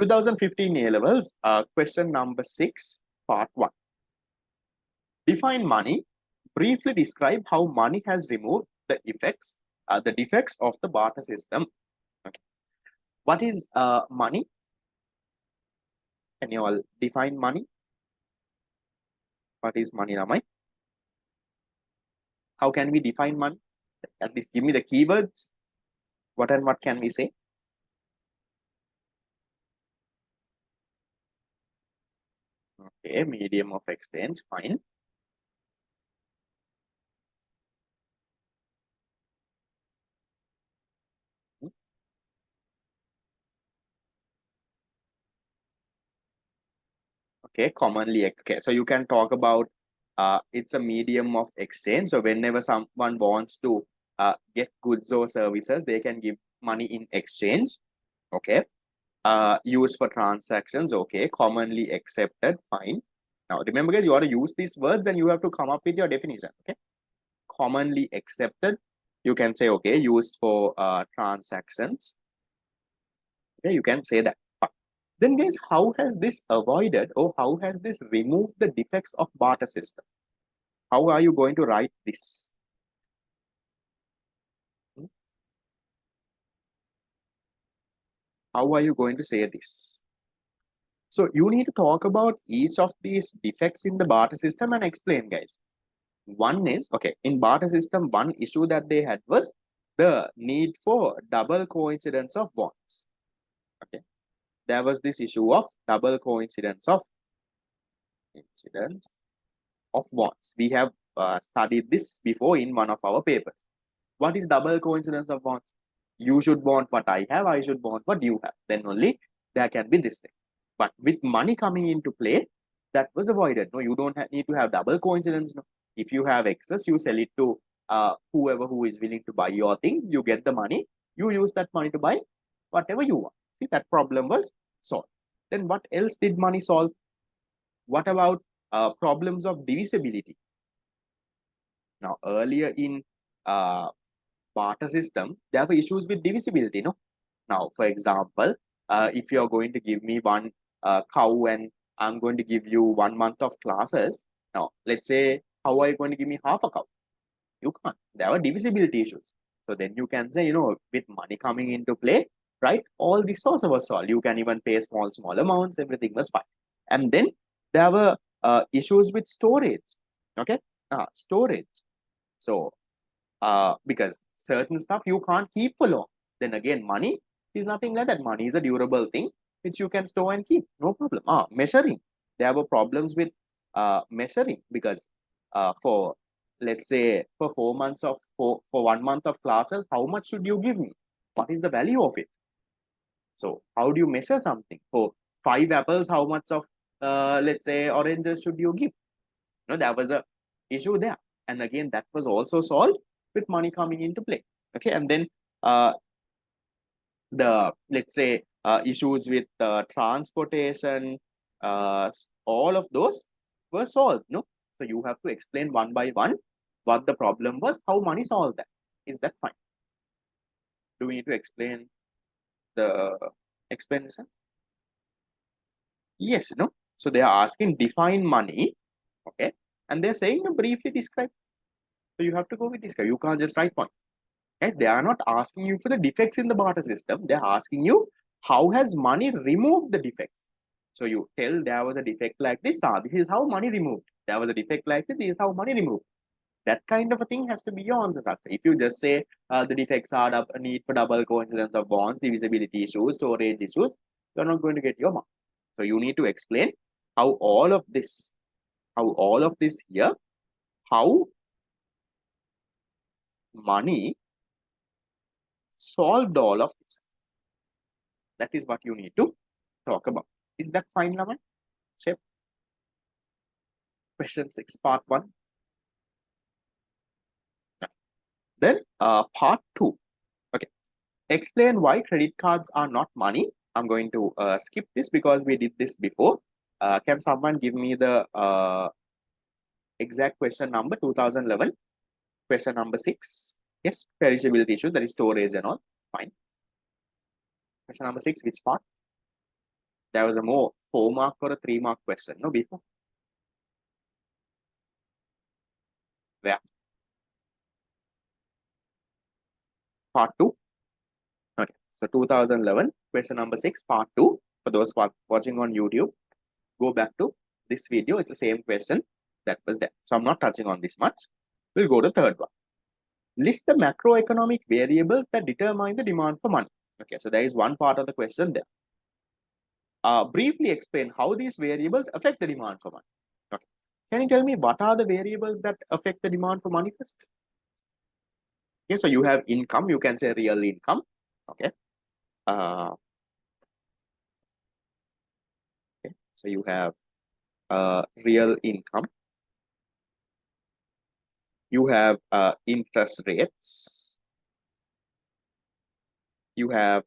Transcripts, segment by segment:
2015 A-levels, question number 6, part 1. Define money. Briefly describe how money has removed the defects of the barter system. Okay. What is money? Can you all define money? What is money, Ramai? How can we define money? At least give me the keywords. What and what can we say? Okay, medium of exchange, fine. Okay, commonly, okay. So you can talk about it's a medium of exchange. So whenever someone wants to get goods or services, they can give money in exchange. Okay. Used for transactions. Okay. Commonly accepted. Fine. Now remember, guys, you have to use these words and you have to come up with your definition. Okay. Commonly accepted. You can say, okay, used for transactions. Okay, you can say that. Then guys, how has this avoided or how has this removed the defects of barter system? How are you going to write this? How are you going to say this? So you need to talk about each of these defects in the barter system and explain, guys. One is, okay, in barter system, one issue that they had was the need for double coincidence of bonds. Okay. There was this issue of double coincidence of bonds. We have studied this before in one of our papers. What is double coincidence of bonds? You should want what I have, I should want what you have. Then only there can be this thing. But with money coming into play, that was avoided. No, you don't need to have double coincidence. No. If you have excess, you sell it to whoever who is willing to buy your thing. You get the money. You use that money to buy whatever you want. See, that problem was solved. Then what else did money solve? What about problems of divisibility? Now, earlier in barter system, there were issues with divisibility. No. Now, for example, if you're going to give me one cow and I'm going to give you 1 month of classes. Now, let's say, how are you going to give me half a cow? You can't. There are divisibility issues. So then you can say, with money coming into play, right? All this also was solved. You can even pay small amounts. Everything was fine. And then there were issues with storage. Okay. Storage. So, because certain stuff you can't keep for long. Then again, money is nothing like that. Money is a durable thing which you can store and keep. No problem. Measuring. There were problems with measuring because for, let's say, for 4 months of, for 1 month of classes, how much should you give me? What is the value of it? So how do you measure something? For 5 apples, how much of, let's say, oranges should you give? There was a issue there. And again, that was also solved with money coming into play. Okay. And then let's say issues with transportation, all of those were solved. No. So you have to explain one by one what the problem was, how money solved that. Is that fine? Do we need to explain the explanation? Yes, no. So they are asking define money. Okay. And they're saying briefly describe. So you have to go with describe. You can't just write point. Yes, they are not asking you for the defects in the barter system. They're asking you how has money removed the defect. So you tell there was a defect like this. This is how money removed. There was a defect like this. This is how money removed. That kind of a thing has to be your answer. If you just say the defects are a need for double coincidence of bonds, divisibility issues, storage issues, you're not going to get your mark. So you need to explain how all of this here, how money solved all of this. That is what you need to talk about. Is that fine, Laman? Check. Question 6, part 1. Then part 2. Okay. Explain why credit cards are not money. I'm going to skip this because we did this before. Can someone give me the exact question number 2011? Question number 6. Yes, perishability issue, that is storage and all. Fine. Question number 6, which part? There was a more 4-mark or a 3-mark question, no, before. Where? Part 2. Okay. So 2011, question number 6, part 2. For those watching on YouTube, go back to this video. It's the same question that was there. So I'm not touching on this much. We'll go to third one. List the macroeconomic variables that determine the demand for money. Okay, so there is one part of the question there. Briefly explain how these variables affect the demand for money. Okay. Can you tell me what are the variables that affect the demand for money first? Okay, so you have income, you can say real income. Okay. Okay. So you have real income. You have interest rates. You have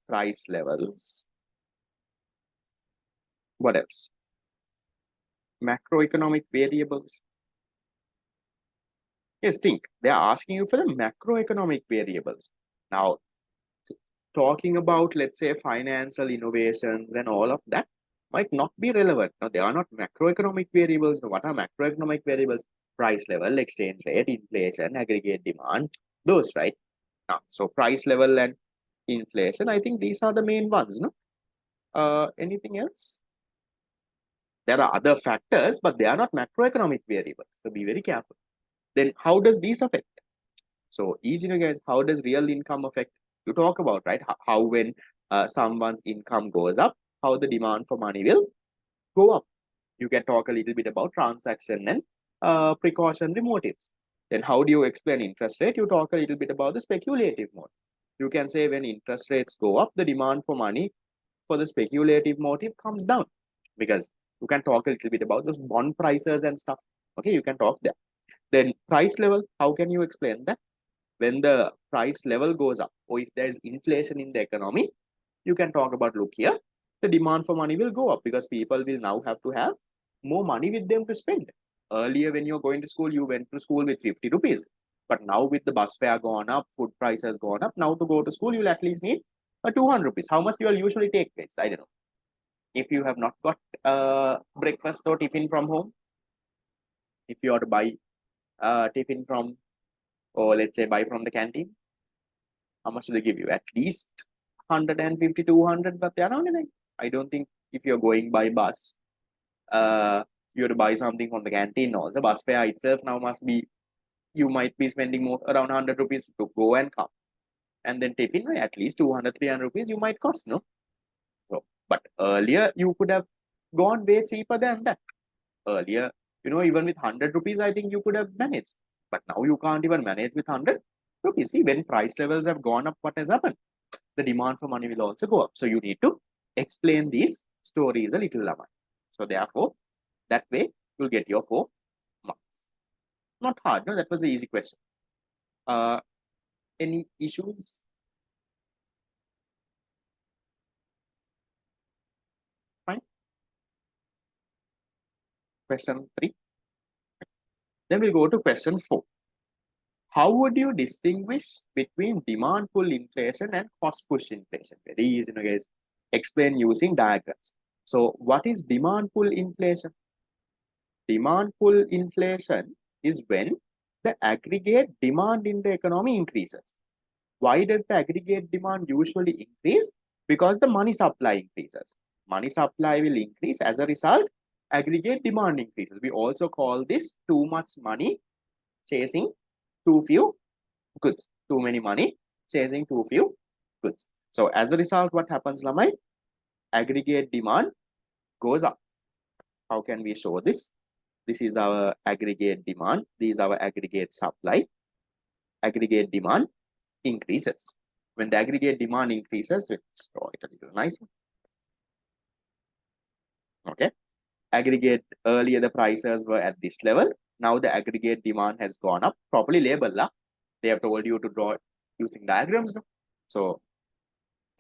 price levels. What else? Macroeconomic variables. Yes, think they are asking you for the macroeconomic variables. Now, talking about, let's say, financial innovations and all of that might not be relevant. Now, they are not macroeconomic variables. Now, what are macroeconomic variables? Price level, exchange rate, inflation, aggregate demand, those, right? Now, so price level and inflation, I think these are the main ones, no? Anything else? There are other factors, but they are not macroeconomic variables. So be very careful. Then how does these affect? So easy, guys. How does real income affect? You talk about, right? How when someone's income goes up, how the demand for money will go up. You can talk a little bit about transaction and precautionary motives. Then how do you explain interest rate? You talk a little bit about the speculative mode. You can say when interest rates go up, the demand for money for the speculative motive comes down, because you can talk a little bit about those bond prices and stuff. Okay, you can talk there. Then price level, how can you explain that? When the price level goes up, or if there's inflation in the economy, you can talk about, look here, the demand for money will go up because people will now have to have more money with them to spend. Earlier, when you're going to school, you went to school with 50 rupees. But now with the bus fare gone up, food prices gone up, now to go to school, you'll at least need a 200 rupees. How much do you usually take, guys? I don't know. If you have not got breakfast or tiffin from home, if you are to buy tiffin from, or let's say buy from the canteen, how much do they give you? At least 150, 200, but they're not anything. I don't think if you're going by bus, you have to buy something from the canteen. Also, bus fare itself now must be, you might be spending more around 100 rupees to go and come. And then tiffin, at least 200, 300 rupees you might cost, no? So, but earlier you could have gone way cheaper than that. Earlier, even with 100 rupees, I think you could have managed. But now you can't even manage with 100 rupees. See, when price levels have gone up, what has happened? The demand for money will also go up. So you need to explain these stories a little more. So therefore, that way you'll get your 4 marks. Not hard, no? That was an easy question. Any issues? Fine. Question 3. Then we'll go to question 4. How would you distinguish between demand pull inflation and cost push inflation? Very easy, guys. Explain using diagrams. So what is demand pull inflation? Demand pull inflation is when the aggregate demand in the economy increases. Why does the aggregate demand usually increase? Because the money supply increases. Money supply will increase. As a result, aggregate demand increases. We also call this too much money chasing too few goods. Too many money chasing too few goods. So as a result, what happens, Lamai? Aggregate demand goes up. How can we show this? This is our aggregate demand. This is our aggregate supply. Aggregate demand increases. When the aggregate demand increases, let's draw it a little nicer. Okay. Aggregate, earlier the prices were at this level. Now the aggregate demand has gone up. Properly labeled. They have told you to draw it using diagrams. No? So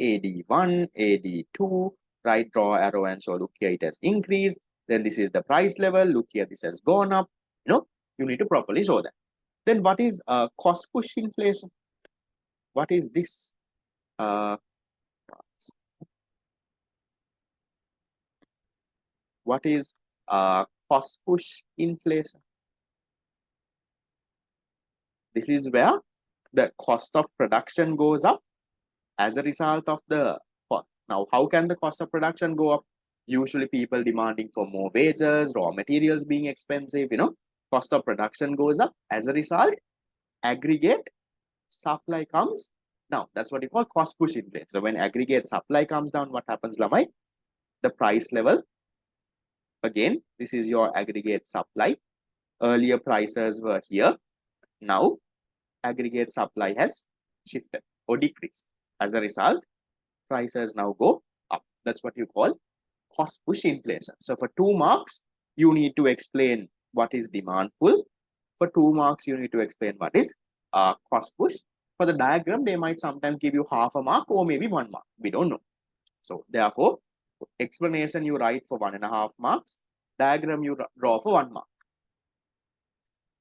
AD1, AD2, right, draw arrow and show, look here, it has increased. Then this is the price level. Look here, this has gone up. You need to properly show that. Then what is cost push inflation? What is this? What is cost push inflation? This is where the cost of production goes up as a result of the cost. Now, how can the cost of production go up? Usually people demanding for more wages, raw materials being expensive, cost of production goes up. As a result, aggregate supply comes down. That's what you call cost push inflation. So when aggregate supply comes down, what happens, Lamai? The price level, again, this is your aggregate supply. Earlier prices were here. Now, aggregate supply has shifted or decreased. As a result, prices now go up. That's what you call cost push inflation. So for 2 marks, you need to explain what is demand pull. For 2 marks, you need to explain what is cost push. For the diagram, they might sometimes give you half a mark or maybe 1 mark. We don't know. So therefore, explanation you write for 1.5 marks. Diagram you draw for 1 mark.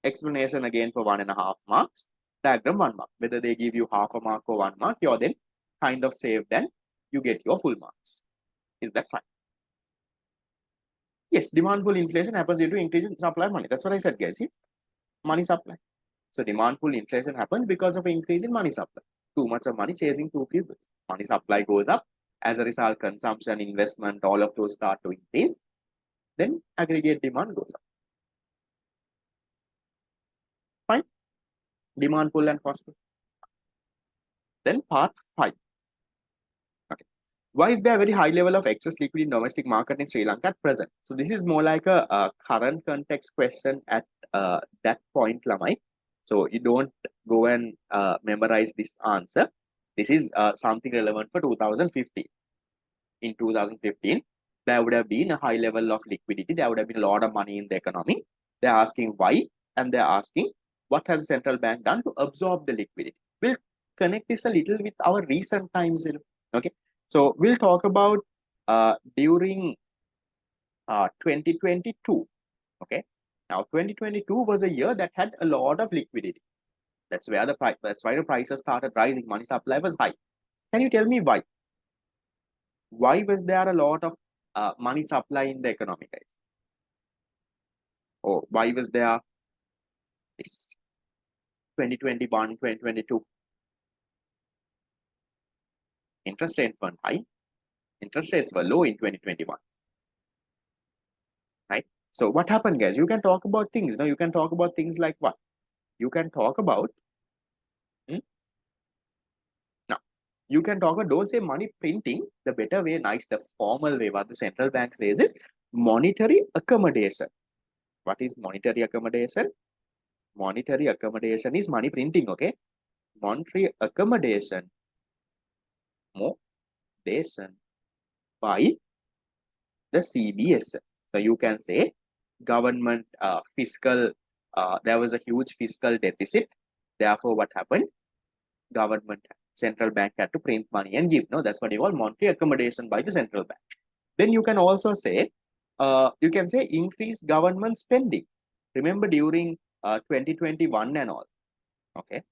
Explanation again for 1.5 marks. Diagram 1 mark. Whether they give you half a mark or 1 mark, you're then kind of saved and you get your full marks. Is that fine? Yes, demand pull inflation happens due to increase in supply of money. That's what I said, guys. See? Money supply. So demand pull inflation happens because of an increase in money supply. Too much of money chasing too few goods. Money supply goes up. As a result, consumption, investment, all of those start to increase. Then aggregate demand goes up. Fine. Demand pull and cost pull. Then part 5. Okay. Why is there a very high level of excess liquidity in domestic market in Sri Lanka at present? So this is more like a current context question at that point, Lamai. So you don't go and memorize this answer. This is something relevant for 2015. In 2015, there would have been a high level of liquidity. There would have been a lot of money in the economy. They're asking why, and they're asking what has the central bank done to absorb the liquidity. We'll connect this a little with our recent times. Okay, so we'll talk about during 2022. Okay, now 2022 was a year that had a lot of liquidity. That's where the price. That's why the prices started rising. Money supply was high. Can you tell me why? Why was there a lot of money supply in the economy, guys? Or why was there this 2021, 2022? Interest rates weren't high. Interest rates were low in 2021. Right? So what happened, guys? You can talk about things. Now you can talk about things like what? You can talk about now you can talk about, don't say money printing. The better way, nice, the formal way, what the central bank says is monetary accommodation. What is monetary accommodation? Monetary accommodation is money printing, okay? Monetary accommodation, by the CBS. So you can say government fiscal, there was a huge fiscal deficit. Therefore, what happened? Government, central bank had to print money and give. No, that's what you call monetary accommodation by the central bank. Then you can also say, increase government spending. Remember during 2021 and all. Okay,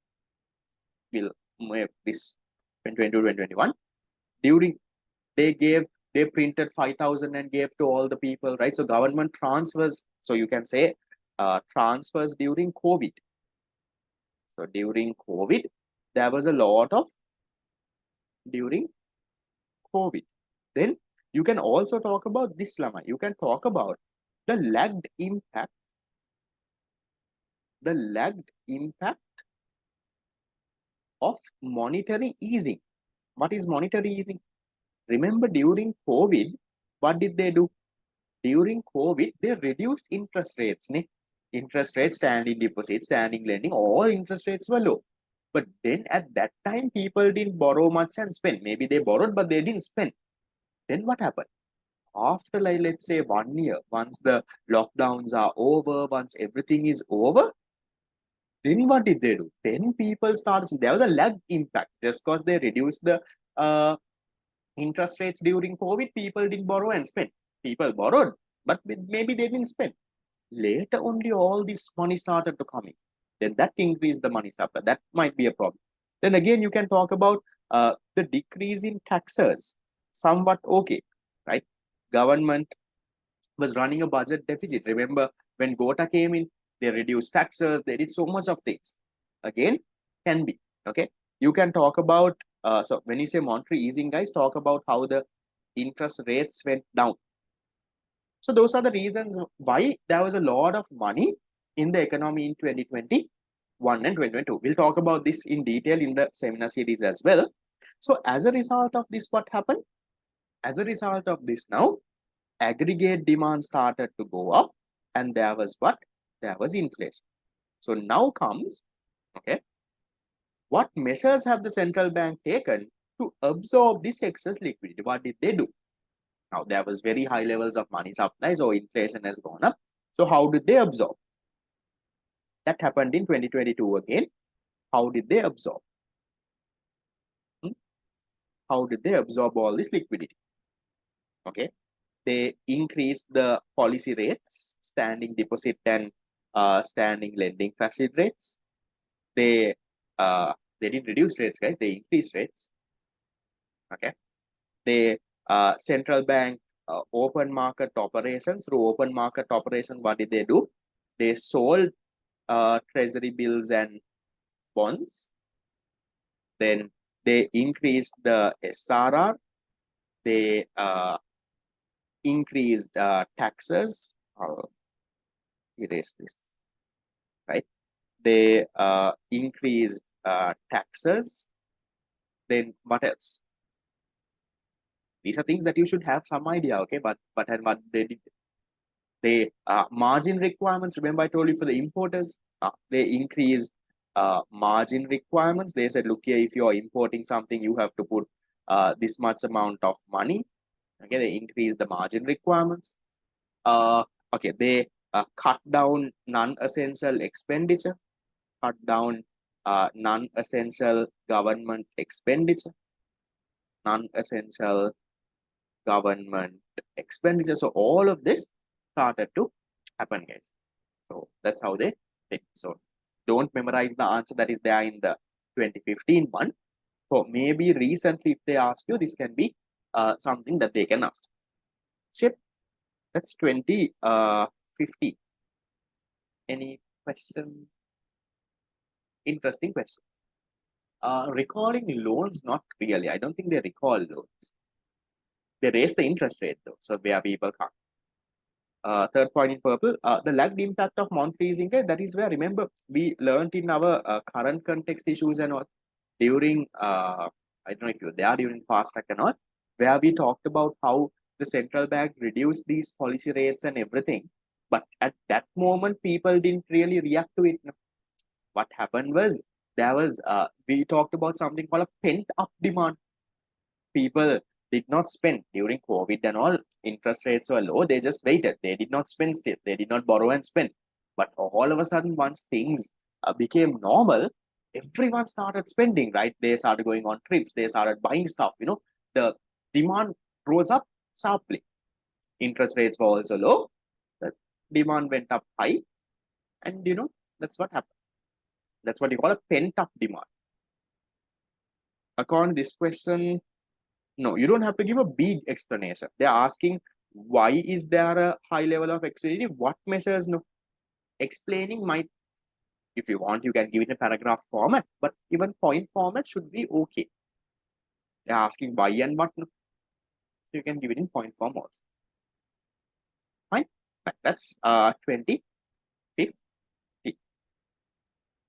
we'll move this 2022, 2021. During they printed 5,000 and gave to all the people, right? So government transfers. So you can say transfers during COVID. So during COVID, there was a lot of during COVID. Then you can also talk about this, Lama. You can talk about the lagged impact. The lagged impact of monetary easing. What is monetary easing? Remember during COVID, what did they do? During COVID, they reduced interest rates. Interest rates, standing deposits, standing lending, all interest rates were low. But then at that time, people didn't borrow much and spend. Maybe they borrowed, but they didn't spend. Then what happened? After, like, let's say 1 year, once the lockdowns are over, once everything is over, then what did they do? Then people started, there was a lag impact. Just because they reduced the interest rates during COVID, people didn't borrow and spend. People borrowed, but maybe they didn't spend. Later only all this money started to come in. Then that increased the money supply. That might be a problem. Then again, you can talk about the decrease in taxes. Somewhat okay, right? Government was running a budget deficit. Remember when Gota came in, they reduced taxes, they did so much of things. Again, can be. Okay. You can talk about, so when you say monetary easing, guys, talk about how the interest rates went down. So those are the reasons why there was a lot of money in the economy in 2021 and 2022. We'll talk about this in detail in the seminar series as well. So as a result of this, what happened? As a result of this now, aggregate demand started to go up, and there was what? There was inflation. So now comes, okay, what measures have the central bank taken to absorb this excess liquidity? What did they do? Now there was very high levels of money supply, so inflation has gone up. So how did they absorb? That happened in 2022 again. How did they absorb? How did they absorb all this liquidity? Okay, they increased the policy rates, standing deposit and standing lending facility rates. They didn't reduce rates, guys. They increased rates. Okay, they central bank open market operations. Through open market operations, what did they do? They sold treasury bills and bonds. Then they increased the SRR. They increased taxes. I'll erase this, right? They increased taxes. Then what else? These are things that you should have some idea, okay? But what they did, they margin requirements. Remember, I told you for the importers, they increased margin requirements. They said, look here, if you are importing something, you have to put this much amount of money. Okay, they increased the margin requirements. Okay, they cut down non-essential expenditure, cut down non-essential government expenditure, non-essential government expenditure. So all of this started to happen, guys. So that's how they did. So don't memorize the answer that is there in the 2015 one. So maybe recently, if they ask you, this can be something that they can ask. Shit, that's 2015. Any question? Interesting question. Recalling loans, not really. I don't think they recall loans. They raise the interest rate though, so where people can't. Third point in purple, the lagged impact of monetary easing. That is where, remember, we learned in our current context issues and all during, I don't know if you were there during fast track and all, where we talked about how the central bank reduced these policy rates and everything. But at that moment, people didn't really react to it. What happened was, there was, we talked about something called a pent up demand. People did not spend during COVID and all. Interest rates were low. They just waited. They did not spend still. They did not borrow and spend. But all of a sudden, once things became normal, everyone started spending, right? They started going on trips. They started buying stuff. The demand rose up sharply. Interest rates were also low. The demand went up high. And, that's what happened. That's what you call a pent up demand. According to this question, no, you don't have to give a big explanation. They're asking, why is there a high level of activity? What measures? No. Explaining might, if you want, you can give it a paragraph format, but even point format should be okay. They're asking why and what. No. You can give it in point form also. Fine. That's 20.